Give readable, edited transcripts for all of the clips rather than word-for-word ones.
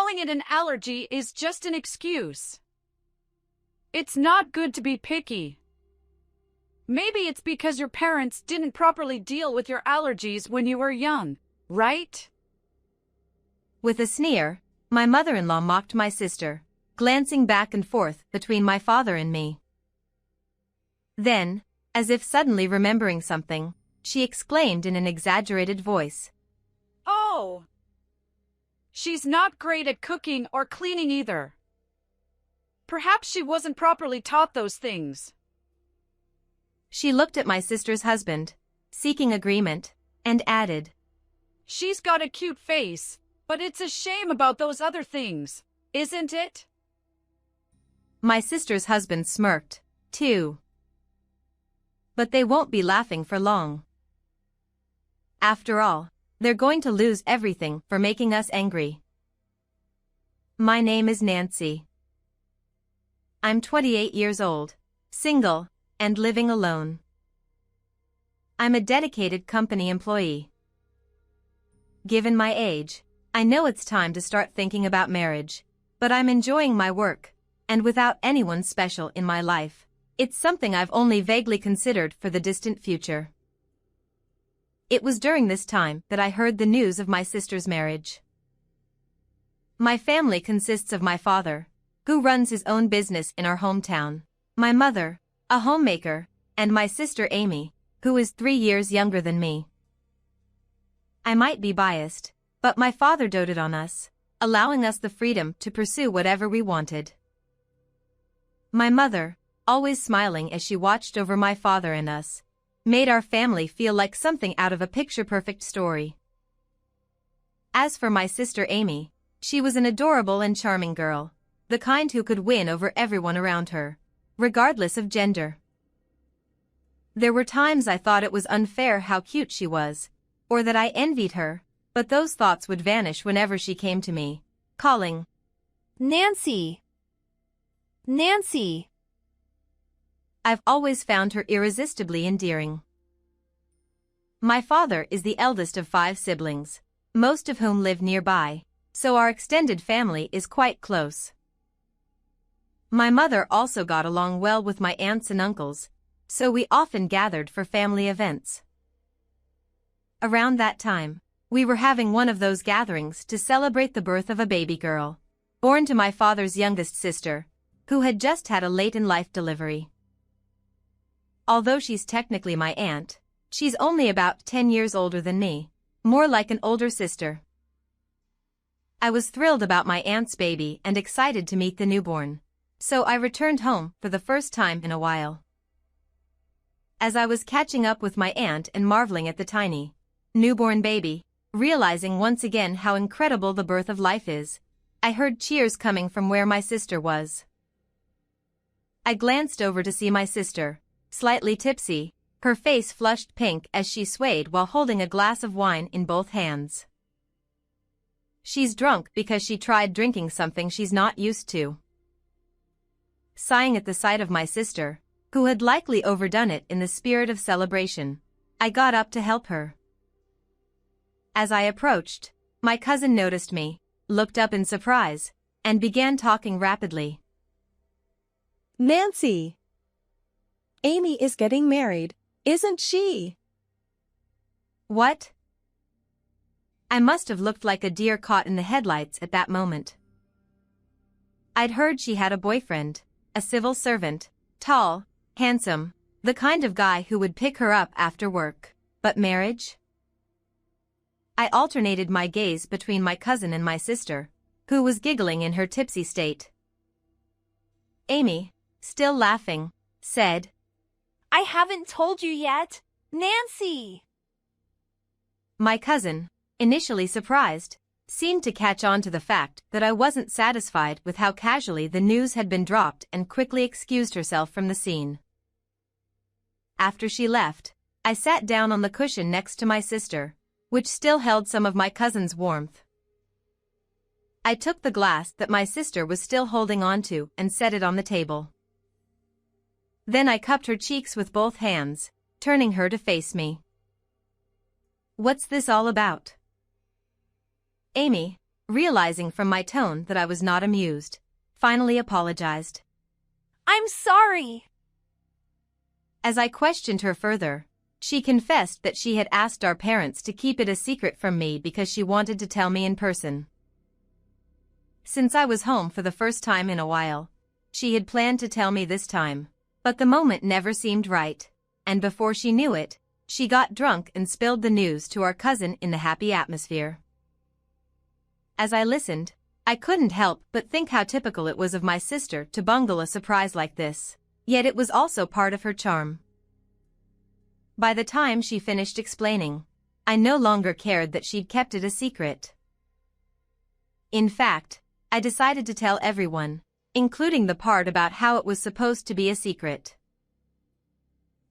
calling it an allergy is just an excuse. It's not good to be picky. Maybe it's because your parents didn't properly deal with your allergies when you were young, right? With a sneer, my mother-in-law mocked my sister, glancing back and forth between my father and me. Then, as if suddenly remembering something, she exclaimed in an exaggerated voice, "Oh! She's not great at cooking or cleaning either. Perhaps she wasn't properly taught those things." She looked at my sister's husband, seeking agreement, and added, "She's got a cute face, but it's a shame about those other things, isn't it?" My sister's husband smirked, too. But they won't be laughing for long. After all, they're going to lose everything for making us angry. My name is Nancy. I'm 28 years old, single, and living alone. I'm a dedicated company employee. Given my age, I know it's time to start thinking about marriage, but I'm enjoying my work, and without anyone special in my life, it's something I've only vaguely considered for the distant future. It was during this time that I heard the news of my sister's marriage. My family consists of my father, who runs his own business in our hometown, my mother, a homemaker, and my sister Amy, who is 3 years younger than me. I might be biased, but my father doted on us, allowing us the freedom to pursue whatever we wanted. My mother, always smiling as she watched over my father and us, made our family feel like something out of a picture-perfect story. As for my sister Amy, she was an adorable and charming girl, the kind who could win over everyone around her, regardless of gender. There were times I thought it was unfair how cute she was, or that I envied her, but those thoughts would vanish whenever she came to me, calling, "Nancy! Nancy!" I've always found her irresistibly endearing. My father is the eldest of 5 siblings, most of whom live nearby, so our extended family is quite close. My mother also got along well with my aunts and uncles, so we often gathered for family events. Around that time, we were having one of those gatherings to celebrate the birth of a baby girl, born to my father's youngest sister, who had just had a late-in-life delivery. Although she's technically my aunt, she's only about 10 years older than me, more like an older sister. I was thrilled about my aunt's baby and excited to meet the newborn, so I returned home for the first time in a while. As I was catching up with my aunt and marveling at the tiny, newborn baby, realizing once again how incredible the birth of life is, I heard cheers coming from where my sister was. I glanced over to see my sister, slightly tipsy, her face flushed pink as she swayed while holding a glass of wine in both hands. She's drunk because she tried drinking something she's not used to. Sighing at the sight of my sister, who had likely overdone it in the spirit of celebration, I got up to help her. As I approached, my cousin noticed me, looked up in surprise, and began talking rapidly. "Nancy! Amy is getting married, isn't she?" What? I must have looked like a deer caught in the headlights at that moment. I'd heard she had a boyfriend, a civil servant, tall, handsome, the kind of guy who would pick her up after work, but marriage? I alternated my gaze between my cousin and my sister, who was giggling in her tipsy state. Amy, still laughing, said, "I haven't told you yet, Nancy!" My cousin, initially surprised, seemed to catch on to the fact that I wasn't satisfied with how casually the news had been dropped and quickly excused herself from the scene. After she left, I sat down on the cushion next to my sister, which still held some of my cousin's warmth. I took the glass that my sister was still holding on to and set it on the table. Then I cupped her cheeks with both hands, turning her to face me. "What's this all about?" "Amy, realizing from my tone that I was not amused, finally apologized. I'm sorry. As I questioned her further, she confessed that she had asked our parents to keep it a secret from me because she wanted to tell me in person. Since I was home for the first time in a while, she had planned to tell me this time, but the moment never seemed right, and before she knew it, she got drunk and spilled the news to our cousin in the happy atmosphere. As I listened, I couldn't help but think how typical it was of my sister to bungle a surprise like this, yet it was also part of her charm. By the time she finished explaining, I no longer cared that she'd kept it a secret. In fact, I decided to tell everyone, including the part about how it was supposed to be a secret.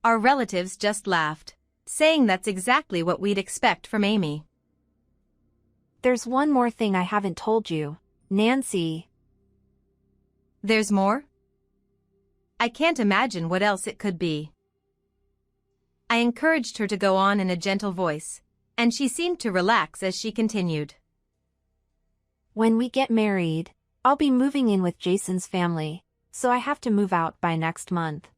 Our relatives just laughed, saying that's exactly what we'd expect from Amy. There's one more thing I haven't told you, Nancy. There's more? I can't imagine what else it could be. I encouraged her to go on in a gentle voice, and she seemed to relax as she continued. When we get married, I'll be moving in with Jason's family, so I have to move out by next month.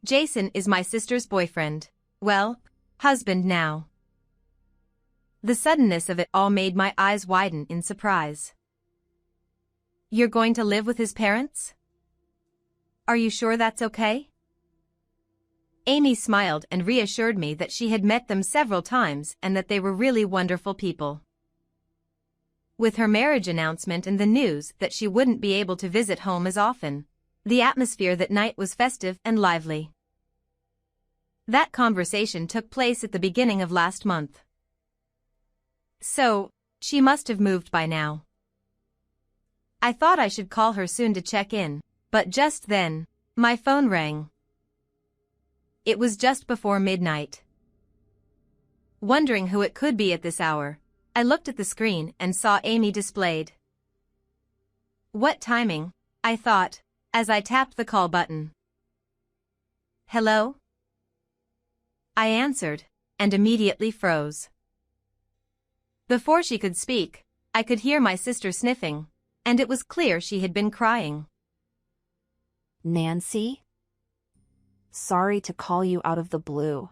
Jason is my sister's boyfriend, well, husband now. The suddenness of it all made my eyes widen in surprise. You're going to live with his parents? Are you sure that's okay? Amy smiled and reassured me that she had met them several times and that they were really wonderful people. With her marriage announcement and the news that she wouldn't be able to visit home as often, the atmosphere that night was festive and lively. That conversation took place at the beginning of last month. So, she must have moved by now. I thought I should call her soon to check in, but just then, my phone rang. It was just before midnight. Wondering who it could be at this hour, I looked at the screen and saw Amy displayed. What timing, I thought, as I tapped the call button. Hello? I answered, and immediately froze. Before she could speak, I could hear my sister sniffing, and it was clear she had been crying. Nancy? Sorry to call you out of the blue.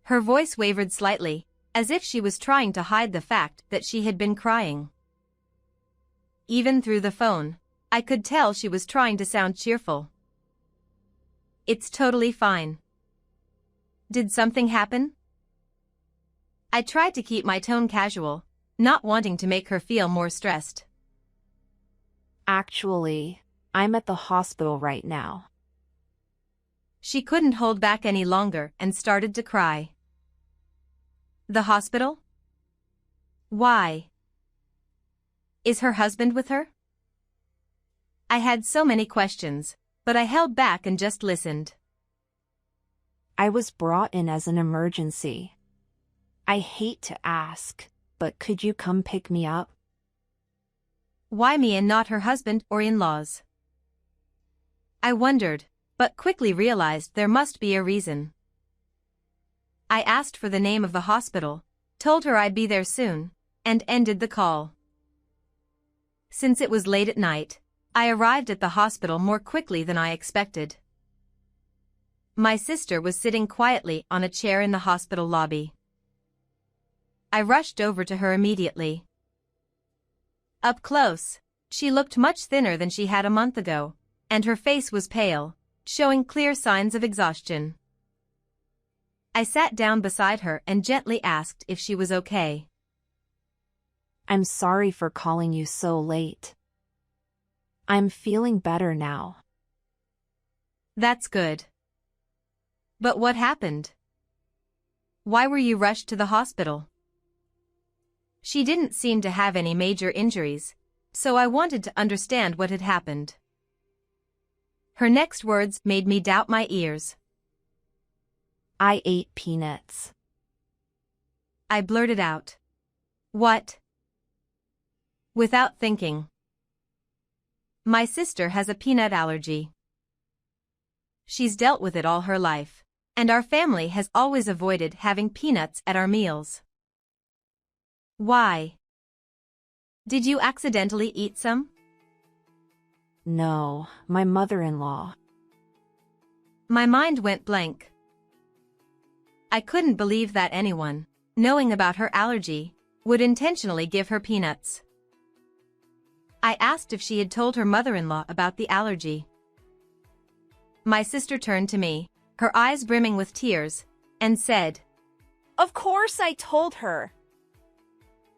Her voice wavered slightly, as if she was trying to hide the fact that she had been crying. Even through the phone, I could tell she was trying to sound cheerful. It's totally fine. Did something happen? I tried to keep my tone casual, not wanting to make her feel more stressed. Actually, I'm at the hospital right now. She couldn't hold back any longer and started to cry. The hospital? Why? Is her husband with her? I had so many questions, but I held back and just listened. I was brought in as an emergency. I hate to ask, but could you come pick me up? Why me and not her husband or in-laws? I wondered, but quickly realized there must be a reason. I asked for the name of the hospital, told her I'd be there soon, and ended the call. Since it was late at night, I arrived at the hospital more quickly than I expected. My sister was sitting quietly on a chair in the hospital lobby. I rushed over to her immediately. Up close, she looked much thinner than she had a month ago, and her face was pale, showing clear signs of exhaustion. I sat down beside her and gently asked if she was okay. I'm sorry for calling you so late. I'm feeling better now. That's good. But what happened? Why were you rushed to the hospital? She didn't seem to have any major injuries, so I wanted to understand what had happened. Her next words made me doubt my ears. I ate peanuts. I blurted out. What? Without thinking. My sister has a peanut allergy. She's dealt with it all her life, and our family has always avoided having peanuts at our meals. Why? Did you accidentally eat some? No, my mother-in-law. My mind went blank. I couldn't believe that anyone, knowing about her allergy, would intentionally give her peanuts. I asked if she had told her mother-in-law about the allergy. My sister turned to me, her eyes brimming with tears, and said, Of course I told her.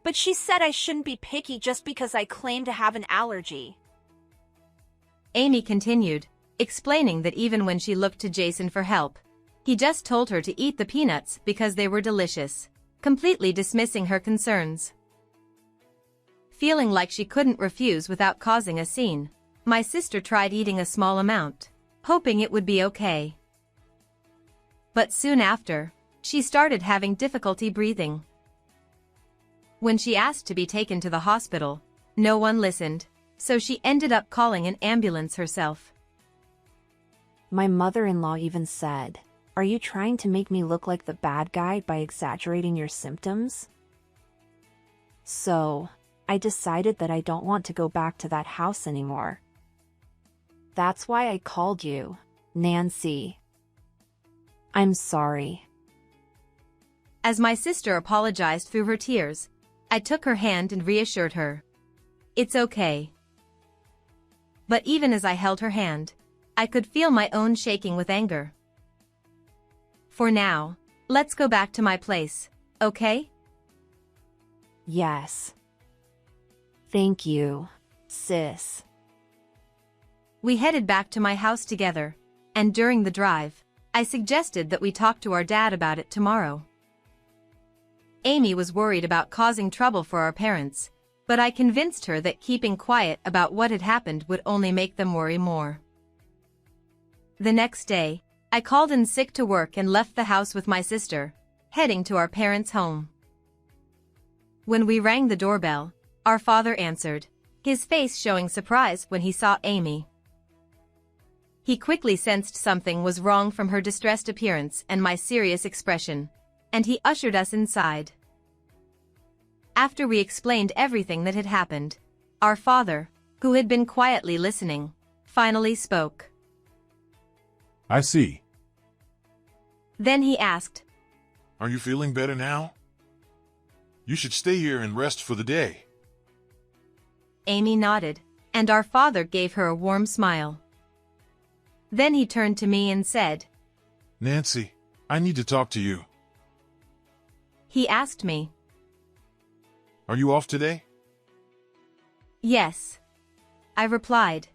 But she said I shouldn't be picky just because I claim to have an allergy. Amy continued, explaining that even when she looked to Jason for help, he just told her to eat the peanuts because they were delicious, completely dismissing her concerns. Feeling like she couldn't refuse without causing a scene, my sister tried eating a small amount, hoping it would be okay. But soon after, she started having difficulty breathing. When she asked to be taken to the hospital, no one listened, so she ended up calling an ambulance herself. My mother-in-law even said, "Are you trying to make me look like the bad guy by exaggerating your symptoms?" So, I decided that I don't want to go back to that house anymore. That's why I called you, Nancy. I'm sorry. As my sister apologized through her tears, I took her hand and reassured her. It's okay. But even as I held her hand, I could feel my own shaking with anger. For now, let's go back to my place, okay? Yes. Thank you, sis. We headed back to my house together, and during the drive, I suggested that we talk to our dad about it tomorrow. Amy was worried about causing trouble for our parents, but I convinced her that keeping quiet about what had happened would only make them worry more. The next day, I called in sick to work and left the house with my sister, heading to our parents' home. When we rang the doorbell, our father answered, his face showing surprise when he saw Amy. He quickly sensed something was wrong from her distressed appearance and my serious expression, and he ushered us inside. After we explained everything that had happened, our father, who had been quietly listening, finally spoke. I see. Then he asked, Are you feeling better now? You should stay here and rest for the day. Amy nodded, and our father gave her a warm smile. Then he turned to me and said, Nancy, I need to talk to you. He asked me, Are you off today? Yes. I replied.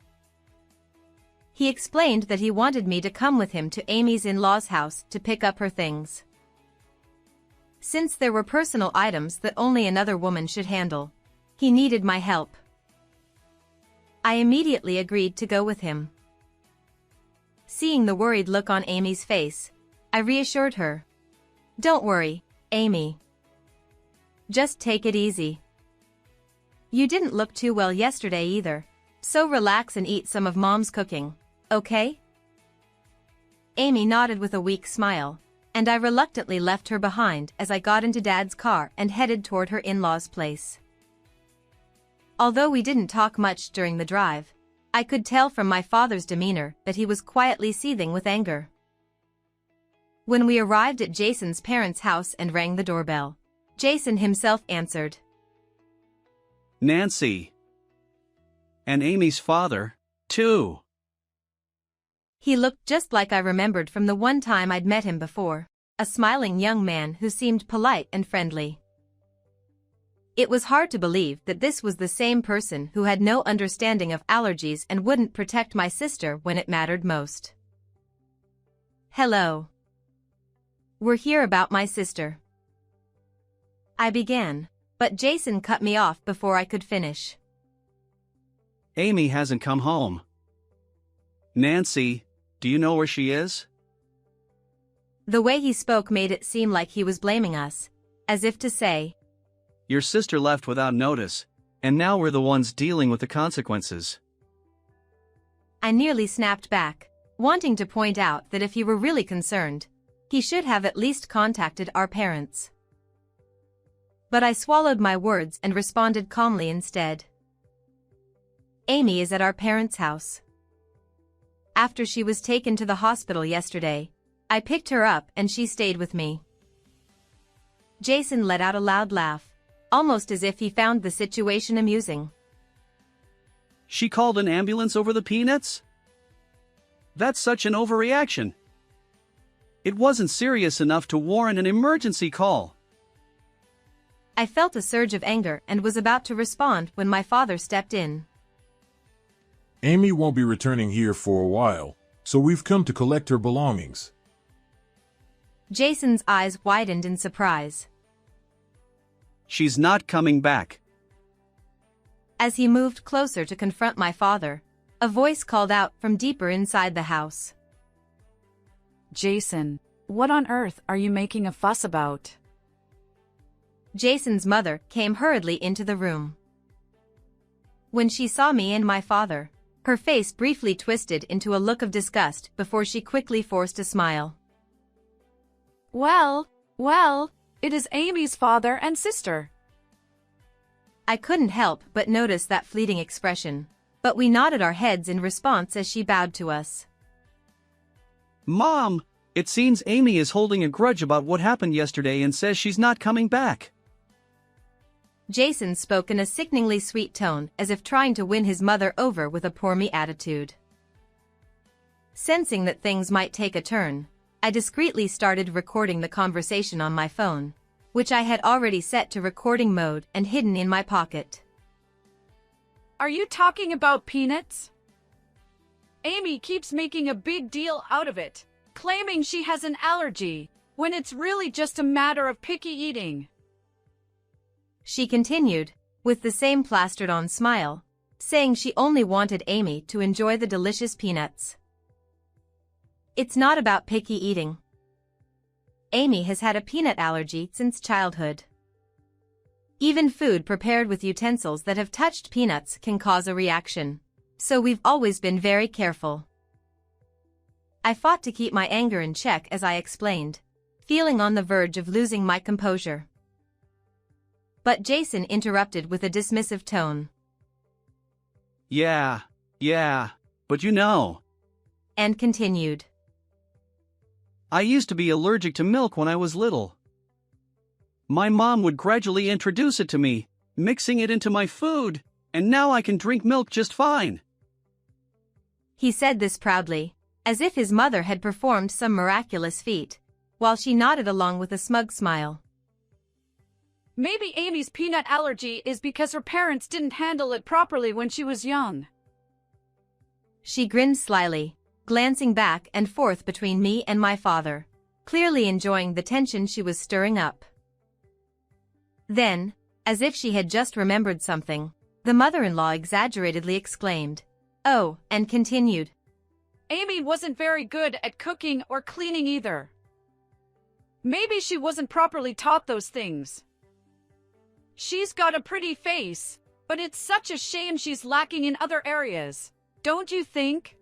He explained that he wanted me to come with him to Amy's in-laws' house to pick up her things. Since there were personal items that only another woman should handle, he needed my help. I immediately agreed to go with him. Seeing the worried look on Amy's face, I reassured her. Don't worry, Amy. Just take it easy. You didn't look too well yesterday either, so relax and eat some of Mom's cooking, okay? Amy nodded with a weak smile, and I reluctantly left her behind as I got into Dad's car and headed toward her in-laws' place. Although we didn't talk much during the drive, I could tell from my father's demeanor that he was quietly seething with anger. When we arrived at Jason's parents' house and rang the doorbell, Jason himself answered. Nancy. And Amy's father, too. He looked just like I remembered from the one time I'd met him before, a smiling young man who seemed polite and friendly. It was hard to believe that this was the same person who had no understanding of allergies and wouldn't protect my sister when it mattered most. Hello. We're here about my sister. I began, but Jason cut me off before I could finish. Amy hasn't come home. Nancy, do you know where she is? The way he spoke made it seem like he was blaming us, as if to say, Your sister left without notice, and now we're the ones dealing with the consequences. I nearly snapped back, wanting to point out that if he were really concerned, he should have at least contacted our parents. But I swallowed my words and responded calmly instead. Amy is at our parents' house. After she was taken to the hospital yesterday, I picked her up and she stayed with me. Jason let out a loud laugh, almost as if he found the situation amusing. She called an ambulance over the peanuts? That's such an overreaction. It wasn't serious enough to warrant an emergency call. I felt a surge of anger and was about to respond when my father stepped in. Amy won't be returning here for a while, so we've come to collect her belongings. Jason's eyes widened in surprise. She's not coming back. As he moved closer to confront my father, a voice called out from deeper inside the house. Jason, what on earth are you making a fuss about? Jason's mother came hurriedly into the room. When she saw me and my father, her face briefly twisted into a look of disgust before she quickly forced a smile. Well, it is Amy's father and sister. I couldn't help but notice that fleeting expression, but we nodded our heads in response as she bowed to us. Mom, it seems Amy is holding a grudge about what happened yesterday and says she's not coming back. Jason spoke in a sickeningly sweet tone, as if trying to win his mother over with a poor me attitude. Sensing that things might take a turn, I discreetly started recording the conversation on my phone, which I had already set to recording mode and hidden in my pocket. Are you talking about peanuts? Amy keeps making a big deal out of it, claiming she has an allergy, when it's really just a matter of picky eating. She continued, with the same plastered-on smile, saying she only wanted Amy to enjoy the delicious peanuts. It's not about picky eating. Amy has had a peanut allergy since childhood. Even food prepared with utensils that have touched peanuts can cause a reaction, so we've always been very careful. I fought to keep my anger in check as I explained, feeling on the verge of losing my composure. But Jason interrupted with a dismissive tone. Yeah, but you know. And continued. I used to be allergic to milk when I was little. My mom would gradually introduce it to me, mixing it into my food, and now I can drink milk just fine. He said this proudly, as if his mother had performed some miraculous feat, while she nodded along with a smug smile. Maybe Amy's peanut allergy is because her parents didn't handle it properly when she was young. She grinned slyly, glancing back and forth between me and my father, clearly enjoying the tension she was stirring up. Then, as if she had just remembered something, the mother-in-law exaggeratedly exclaimed, "Oh," and continued. Amy wasn't very good at cooking or cleaning either. Maybe she wasn't properly taught those things. She's got a pretty face, but it's such a shame she's lacking in other areas, don't you think?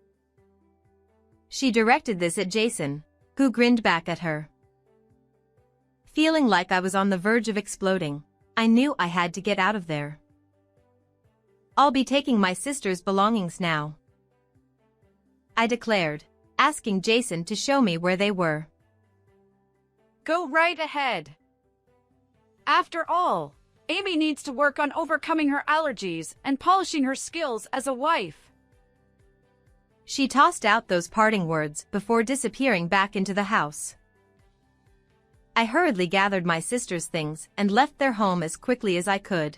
She directed this at Jason, who grinned back at her. Feeling like I was on the verge of exploding, I knew I had to get out of there. I'll be taking my sister's belongings now, I declared, asking Jason to show me where they were. Go right ahead. After all, Amy needs to work on overcoming her allergies and polishing her skills as a wife. She tossed out those parting words before disappearing back into the house. I hurriedly gathered my sister's things and left their home as quickly as I could.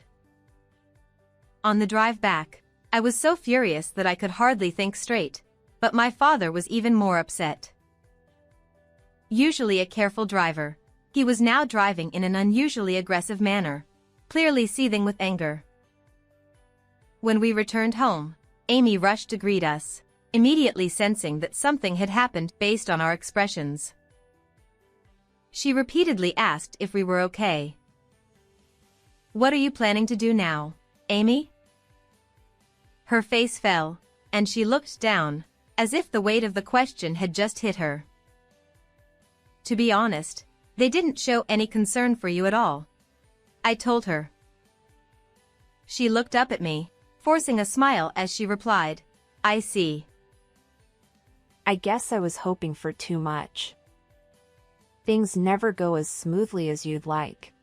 On the drive back, I was so furious that I could hardly think straight, but my father was even more upset. Usually a careful driver, he was now driving in an unusually aggressive manner, clearly seething with anger. When we returned home, Amy rushed to greet us, immediately sensing that something had happened based on our expressions. She repeatedly asked if we were okay. "What are you planning to do now, Amy?" Her face fell, and she looked down, as if the weight of the question had just hit her. "To be honest, they didn't show any concern for you at all. I told her. She looked up at me, forcing a smile as she replied, I see. I guess I was hoping for too much. Things never go as smoothly as you'd like.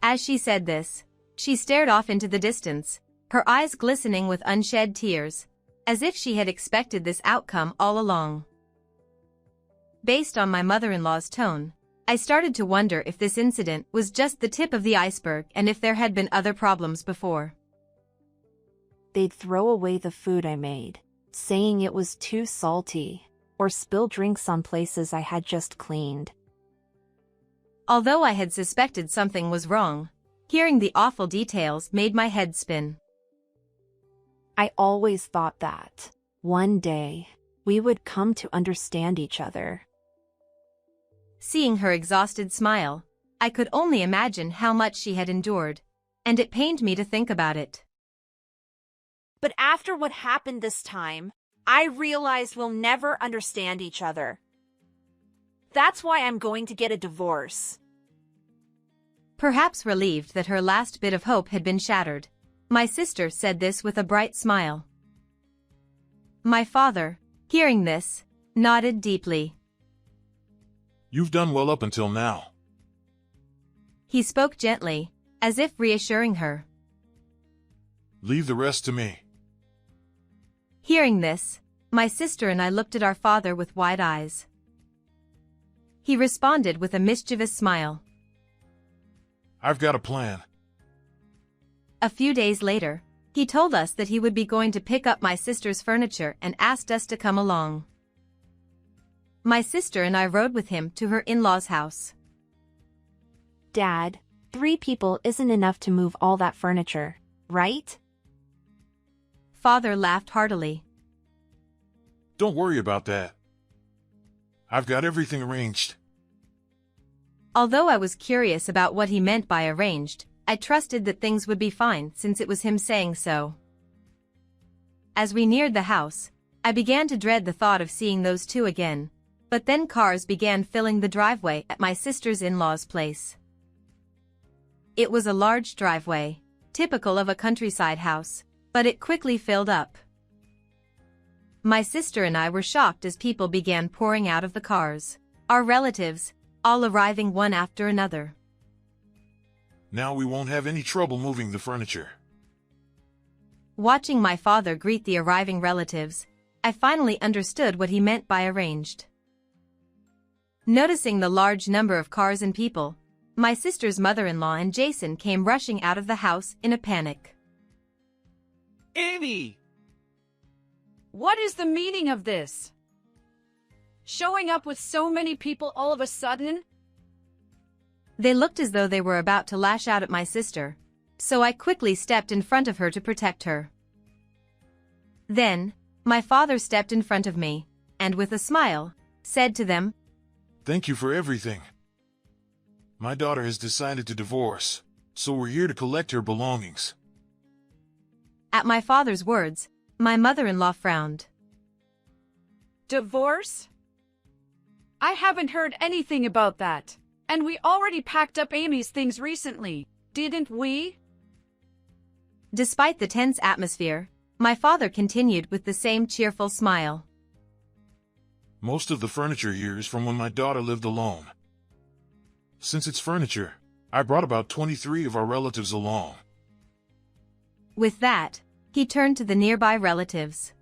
As she said this, she stared off into the distance, her eyes glistening with unshed tears, as if she had expected this outcome all along. Based on my mother-in-law's tone, I started to wonder if this incident was just the tip of the iceberg and if there had been other problems before. They'd throw away the food I made, saying it was too salty, or spill drinks on places I had just cleaned. Although I had suspected something was wrong, hearing the awful details made my head spin. I always thought that, one day, we would come to understand each other. Seeing her exhausted smile, I could only imagine how much she had endured, and it pained me to think about it. But after what happened this time, I realized we'll never understand each other. That's why I'm going to get a divorce. Perhaps relieved that her last bit of hope had been shattered, my sister said this with a bright smile. My father, hearing this, nodded deeply. You've done well up until now. He spoke gently, as if reassuring her. Leave the rest to me. Hearing this, my sister and I looked at our father with wide eyes. He responded with a mischievous smile. I've got a plan. A few days later, he told us that he would be going to pick up my sister's furniture and asked us to come along. My sister and I rode with him to her in-laws' house. Dad, 3 people isn't enough to move all that furniture, right? Father laughed heartily. Don't worry about that. I've got everything arranged. Although I was curious about what he meant by arranged, I trusted that things would be fine since it was him saying so. As we neared the house, I began to dread the thought of seeing those two again, but then cars began filling the driveway at my sister's in-laws' place. It was a large driveway, typical of a countryside house, but it quickly filled up. My sister and I were shocked as people began pouring out of the cars, our relatives, all arriving one after another. Now we won't have any trouble moving the furniture. Watching my father greet the arriving relatives, I finally understood what he meant by arranged. Noticing the large number of cars and people, my sister's mother-in-law and Jason came rushing out of the house in a panic. Amy! What is the meaning of this? Showing up with so many people all of a sudden? They looked as though they were about to lash out at my sister, so I quickly stepped in front of her to protect her. Then, my father stepped in front of me, and with a smile, said to them, Thank you for everything. My daughter has decided to divorce, so we're here to collect her belongings. At my father's words, my mother-in-law frowned. Divorce? I haven't heard anything about that. And we already packed up Amy's things recently, didn't we? Despite the tense atmosphere, my father continued with the same cheerful smile. Most of the furniture here is from when my daughter lived alone. Since it's furniture, I brought about 23 of our relatives along. With that, he turned to the nearby relatives.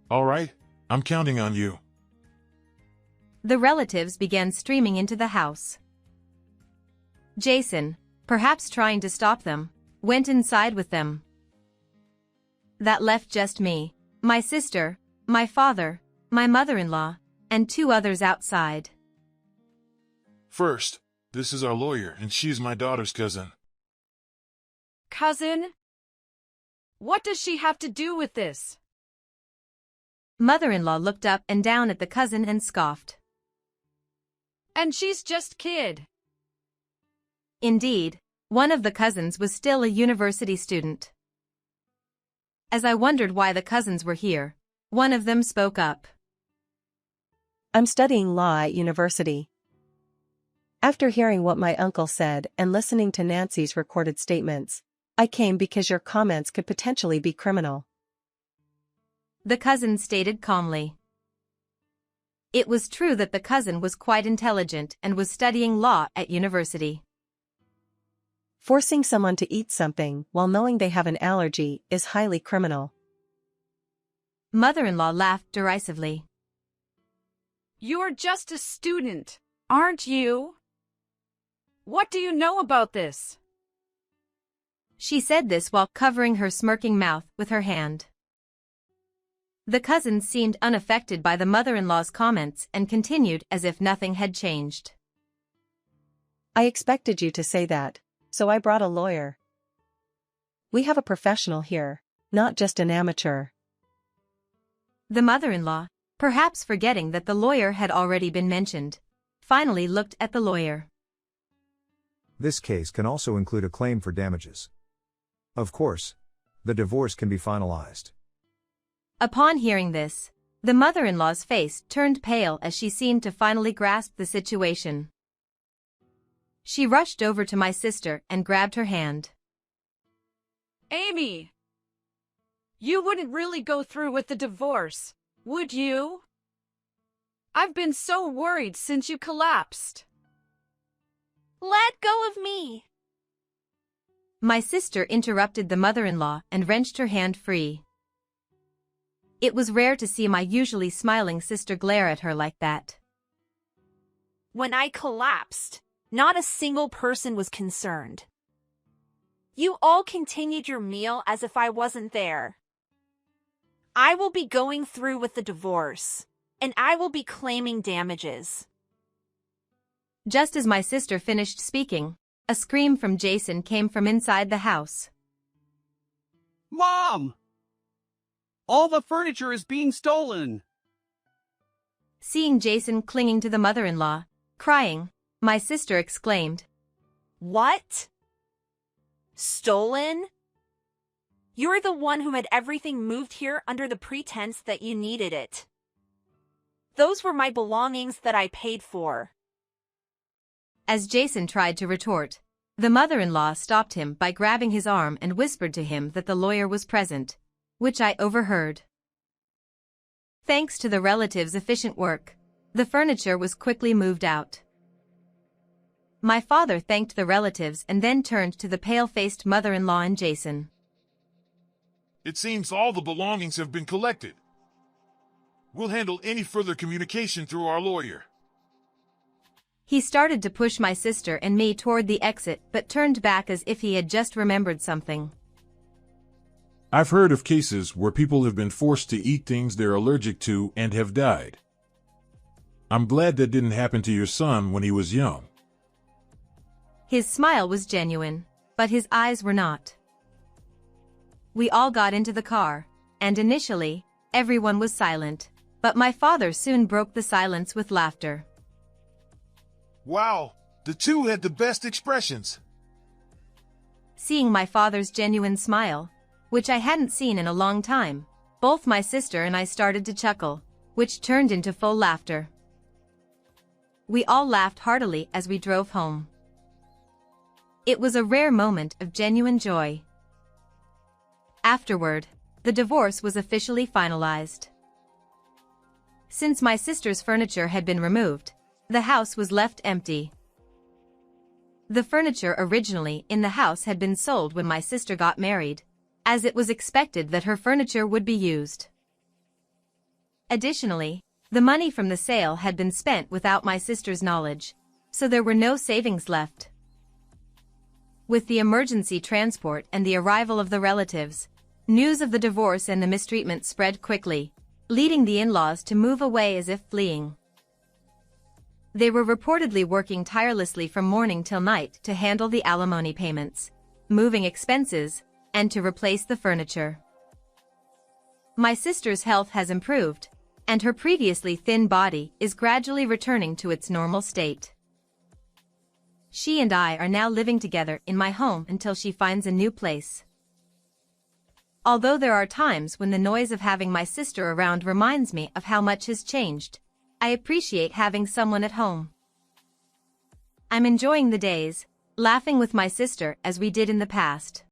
All right, I'm counting on you. The relatives began streaming into the house. Jason, perhaps trying to stop them, went inside with them. That left just me, my sister, my father, my mother-in-law, and 2 others outside. First, this is our lawyer, and she's my daughter's cousin. Cousin? What does she have to do with this? Mother-in-law looked up and down at the cousin and scoffed. And she's just kid. Indeed, one of the cousins was still a university student. As I wondered why the cousins were here, one of them spoke up. I'm studying law at university. After hearing what my uncle said and listening to Nancy's recorded statements, I came because your comments could potentially be criminal. The cousin stated calmly. It was true that the cousin was quite intelligent and was studying law at university. Forcing someone to eat something while knowing they have an allergy is highly criminal. Mother-in-law laughed derisively. You're just a student, aren't you? What do you know about this? She said this while covering her smirking mouth with her hand. The cousin seemed unaffected by the mother-in-law's comments and continued as if nothing had changed. I expected you to say that, so I brought a lawyer. We have a professional here, not just an amateur. The mother-in-law, perhaps forgetting that the lawyer had already been mentioned, finally looked at the lawyer. This case can also include a claim for damages. Of course, the divorce can be finalized. Upon hearing this, the mother-in-law's face turned pale as she seemed to finally grasp the situation. She rushed over to my sister and grabbed her hand. Amy! You wouldn't really go through with the divorce, would you? I've been so worried since you collapsed. Let go of me! My sister interrupted the mother-in-law and wrenched her hand free. It was rare to see my usually smiling sister glare at her like that. When I collapsed, not a single person was concerned. You all continued your meal as if I wasn't there. I will be going through with the divorce, and I will be claiming damages. Just as my sister finished speaking, a scream from Jason came from inside the house. Mom! All the furniture is being stolen! Seeing Jason clinging to the mother-in-law, crying, my sister exclaimed, What? Stolen? You're the one who had everything moved here under the pretense that you needed it. Those were my belongings that I paid for. As Jason tried to retort, the mother-in-law stopped him by grabbing his arm and whispered to him that the lawyer was present, which I overheard. Thanks to the relatives' efficient work, the furniture was quickly moved out. My father thanked the relatives and then turned to the pale-faced mother-in-law and Jason. It seems all the belongings have been collected. We'll handle any further communication through our lawyer. He started to push my sister and me toward the exit but turned back as if he had just remembered something. I've heard of cases where people have been forced to eat things they're allergic to and have died. I'm glad that didn't happen to your son when he was young. His smile was genuine, but his eyes were not. We all got into the car, and initially, everyone was silent, but my father soon broke the silence with laughter. Wow, the two had the best expressions. Seeing my father's genuine smile, which I hadn't seen in a long time, both my sister and I started to chuckle, which turned into full laughter. We all laughed heartily as we drove home. It was a rare moment of genuine joy. Afterward, the divorce was officially finalized. Since my sister's furniture had been removed, the house was left empty. The furniture originally in the house had been sold when my sister got married, as it was expected that her furniture would be used. Additionally, the money from the sale had been spent without my sister's knowledge, so there were no savings left. With the emergency transport and the arrival of the relatives, news of the divorce and the mistreatment spread quickly, leading the in-laws to move away as if fleeing. They were reportedly working tirelessly from morning till night to handle the alimony payments, moving expenses, and to replace the furniture. My sister's health has improved, and her previously thin body is gradually returning to its normal state. She and I are now living together in my home until she finds a new place. Although there are times when the noise of having my sister around reminds me of how much has changed, I appreciate having someone at home. I'm enjoying the days, laughing with my sister as we did in the past.